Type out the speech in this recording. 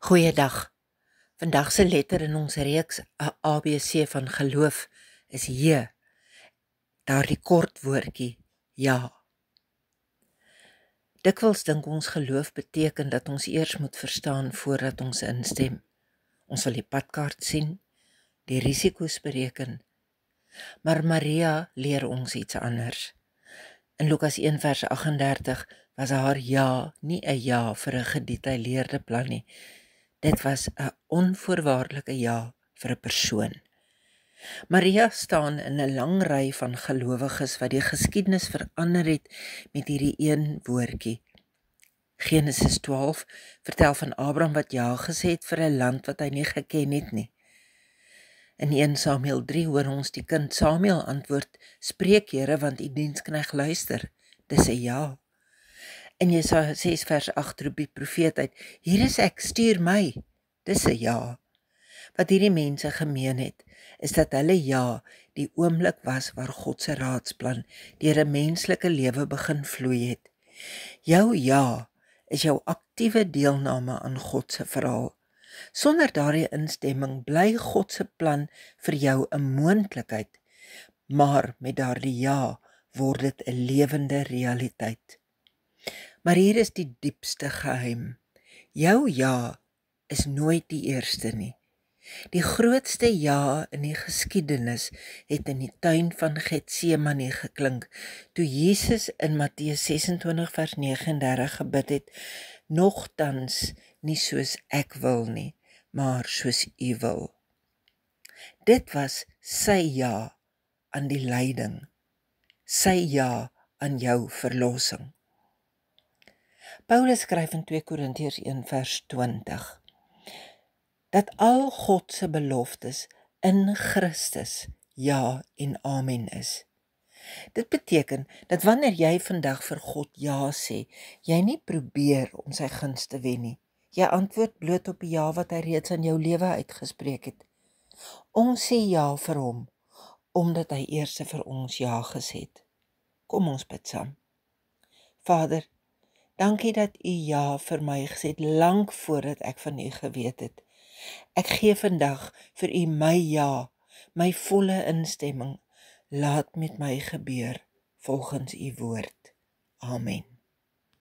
Goeiedag. Vandag se letter in ons reeks ABC van geloof is J. Daardie kort woordjie ja. Dikwels dink ons geloof beteken dat ons eers moet verstaan voordat ons instem. Ons wil die padkaart sien, die risiko's bereken. Maar Maria leer ons iets anders. In Lukas 1 vers 38 was haar ja nie 'n ja vir 'n gedetailleerde plan nie. Dit was 'n onvoorwaardelike ja vir 'n persoon. Maria staan in 'n lang ry van gelowiges wat die geskiedenis verander het met hierdie een woordjie. Genesis 12 vertel van Abraham wat ja gesê het vir 'n land wat hy nie geken het nie. In 1 Samuel 3 hoor ons die kind Samuel antwoord: "Spreek Here, want u diensknegt luister." Dis 'n ja. In Jesaja 6 vers 8 roep die profeet uit: "Hier is ek, stuur my." Dis 'n ja. Wat hierdie mense gemeen het, is dat hulle ja die oomblik was waar God se raadsplan deur 'n menslike lewe begin vloei het. Jou ja is jou aktiewe deelname aan God se verhaal. Sonder daardie instemming bly God se plan vir jou 'n moontlikheid, maar met daardie ja word dit 'n lewende realiteit. Maar hier is die diepste geheim. Jou ja is nooit die eerste nie. Die grootste ja in die geskiedenis het in die tuin van Getsemane geklink, toe Jesus in Matteus 26 vers 39 gebid het: "Nogtans nie soos ek wil nie, maar soos u wil." Dit was sy ja aan die lyding, sy ja aan jou verlossing. Paulus skryf in 2 Korintiërs 1 vers 20, dat al God se beloftes in Christus ja en amen is. Dit beteken dat wanneer jy vandag vir God ja sê, jy nie probeer om sy guns te wen nie. Jy antwoord bloot op die ja wat hy reeds aan jou lewe uitgespreek het. Ons sê ja vir hom, omdat hy eers vir ons ja gesê het. Kom ons bid saam. Vader, dankie dat u ja vir my gesê het, lank voordat ek van u geweet het. Ek gee vandag vir u my ja, my volle instemming. Laat met my gebeur volgens u woord. Amen.